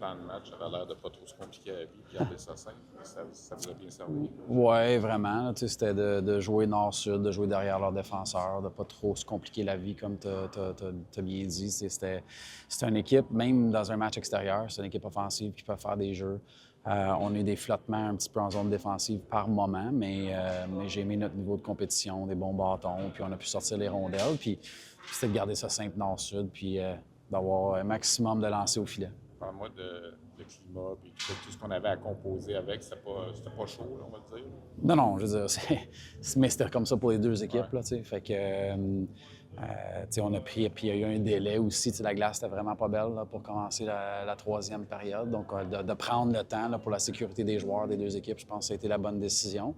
plan de match avait l'air de pas trop se compliquer la vie, de garder ça simple. Ça vous a bien servi. Oui, vraiment. C'était de jouer nord-sud, de jouer derrière leurs défenseurs, de pas trop se compliquer la vie, comme tu as bien dit. C'était une équipe, même dans un match extérieur, c'est une équipe offensive qui peut faire des jeux. On a eu des flottements un petit peu en zone défensive par moment, mais j'ai aimé notre niveau de compétition, des bons bâtons, puis on a pu sortir les rondelles. Puis c'était de garder ça simple nord-sud, puis d'avoir un maximum de lancers au filet. Parle-moi de climat et tout ce qu'on avait à composer avec. C'était pas chaud, là, on va le dire. Non, je veux dire, mais c'était comme ça pour les deux équipes. Ouais. Là, fait que, on a pris, puis il y a eu un délai aussi. La glace était vraiment pas belle là, pour commencer la troisième période. Donc, de prendre le temps là, pour la sécurité des joueurs des deux équipes, je pense que ça a été la bonne décision.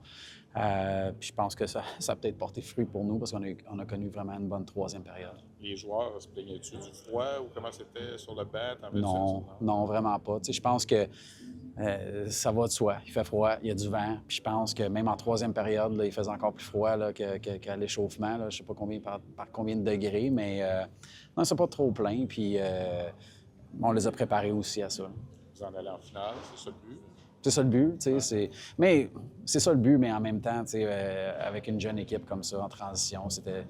Puis je pense que ça a peut-être porté fruit pour nous parce qu'on a connu vraiment une bonne troisième période. Les joueurs se plaignaient-tu du froid ou comment c'était sur le banc? Non, vraiment pas. Je pense que ça va de soi. Il fait froid, il y a du vent. Puis je pense que même en troisième période, là, il faisait encore plus froid là, qu'à l'échauffement. Là. Je ne sais pas par combien de degrés, mais non, c'est pas trop plein. Puis on les a préparés aussi à ça. Vous en allez en finale, c'est ça le but? C'est ça le but, tu sais. Mais c'est ça le but, mais en même temps, avec une jeune équipe comme ça en transition, c'est de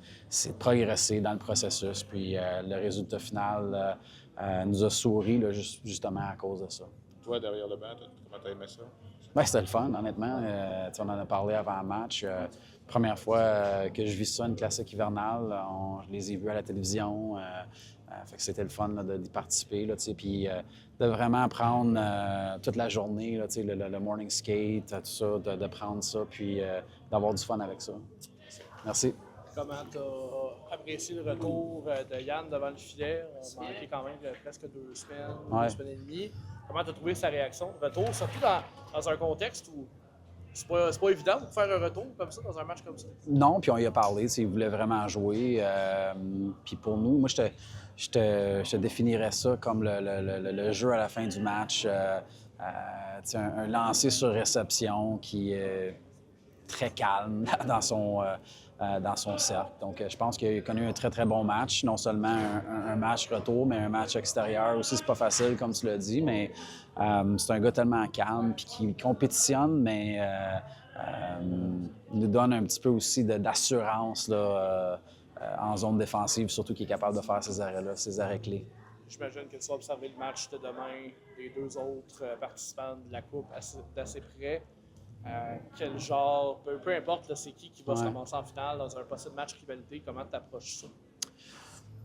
progresser dans le processus. Puis le résultat final nous a souri là, justement à cause de ça. Toi, derrière le banc, comment t'as aimé ça? Bien, c'était le fun, honnêtement. On en a parlé avant le match. Première fois que je vis ça, une classique hivernale, je les ai vus à la télévision. Fait que c'était le fun là, d'y participer. Là, puis de vraiment prendre toute la journée, là, le morning skate, tout ça, de prendre ça, puis d'avoir du fun avec ça. Merci. Comment tu as apprécié le retour de Yann devant le filet? On a manqué quand même presque 2 semaines, 2 semaines et demie. Comment tu as trouvé sa réaction de retour, surtout dans un contexte où c'est pas évident de faire un retour comme ça dans un match comme ça? Non, puis on y a parlé, il voulait vraiment jouer. Puis pour nous, moi, je te définirais ça comme le jeu à la fin du match. Un lancer sur réception qui est très calme dans son cercle. Donc, je pense qu'il a connu un très, très bon match. Non seulement un match retour, mais un match extérieur aussi. C'est pas facile, comme tu l'as dit, mais c'est un gars tellement calme puis qui compétitionne, mais nous donne un petit peu aussi d'assurance là, en zone défensive, surtout qu'il est capable de faire ces arrêts-là, ces arrêts clés. J'imagine que tu vas observer le match de demain, les 2 autres participants de la Coupe d'assez près. Quel genre, peu importe c'est qui va se ramasser en finale dans un possible match rivalité, comment tu approches ça?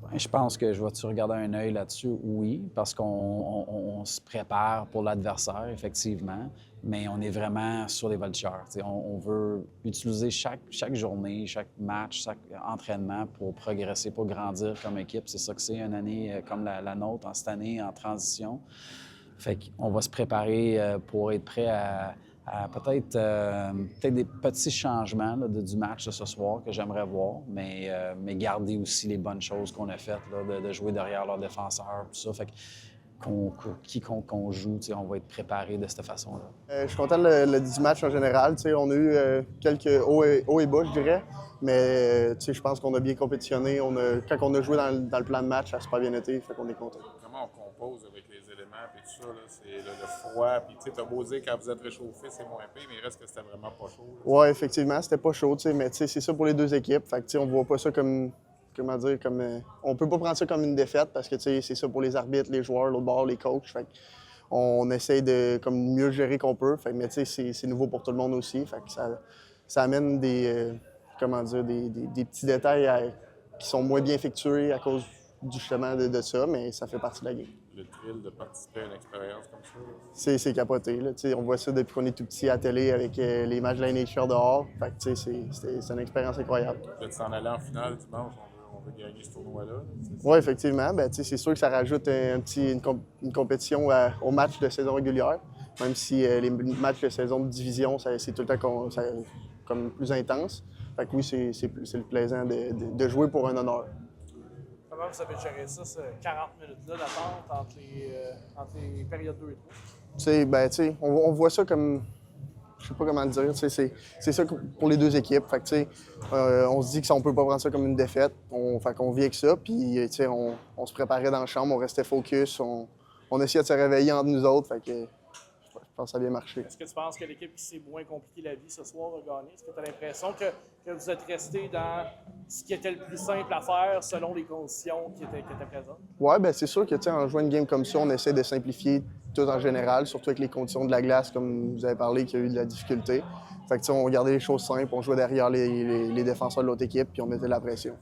Bien, je pense que je vais-tu regarder un œil là-dessus? Oui, parce qu'on se prépare pour l'adversaire, effectivement, mais on est vraiment sur les voltigeurs. On veut utiliser chaque journée, chaque match, chaque entraînement pour progresser, pour grandir comme équipe. C'est ça que c'est une année comme la nôtre, cette année en transition. Fait qu'on va se préparer pour être prêt à peut-être des petits changements là, du match de ce soir que j'aimerais voir, mais garder aussi les bonnes choses qu'on a faites, là, de jouer derrière leurs défenseurs, tout ça. Fait quiconque qu'on joue, on va être préparé de cette façon-là. Je suis content du match en général. On a eu quelques hauts et bas, je dirais, mais je pense qu'on a bien compétitionné. Quand on a joué dans le plan de match, ça a super bien été, fait qu'on est content. Comment on compose avec les éléments et tout ça? C'est le froid, puis tu as beau dire quand vous êtes réchauffé, c'est moins pire, mais il reste que c'était vraiment pas chaud. Oui, effectivement, c'était pas chaud, mais c'est ça pour les deux équipes. Fait que on voit pas ça comme. Comment dire, on peut pas prendre ça comme une défaite parce que c'est ça pour les arbitres, les joueurs, l'autre bord, les coachs. Fait on essaye de mieux gérer qu'on peut. Fait mais c'est nouveau pour tout le monde aussi. Fait que ça amène des petits détails qui sont moins bien effectués à cause justement de ça, mais ça fait partie de la game. Le thrill de participer à une expérience comme ça? C'est capoté. Là. On voit ça depuis qu'on est tout petit à la télé avec les matchs de la NHL dehors. Fait que, c'est une expérience incroyable. Vous êtes s'en aller en finale dimanche, on veut gagner ce tournoi-là. Oui, effectivement. C'est sûr que ça rajoute une compétition au match de saison régulière. Même si les matchs de saison de division, c'est tout le temps comme plus intense. Fait que oui, c'est le plaisant de jouer pour un honneur. Comment vous avez géré ça, ces 40 minutes-là d'attente entre les périodes 2 et 3? On voit ça comme... Je sais pas comment le dire. C'est ça pour les deux équipes. Fait que, on se dit qu'on peut pas prendre ça comme une défaite. Fait qu'on vit avec ça. Puis on se préparait dans la chambre, on restait focus, on on essayait de se réveiller entre nous autres. Fait que je pense que ça a bien marché. Est-ce que tu penses que l'équipe qui s'est moins compliqué la vie ce soir a gagné? Est-ce que tu as l'impression que vous êtes resté dans ce qui était le plus simple à faire selon les conditions qui étaient présentes? Oui, bien c'est sûr que en jouant une game comme ça, on essaie de simplifier tout en général, surtout avec les conditions de la glace, comme vous avez parlé, qu'il y a eu de la difficulté. Fait que on regardait les choses simples, on jouait derrière les défenseurs de l'autre équipe, puis on mettait de la pression.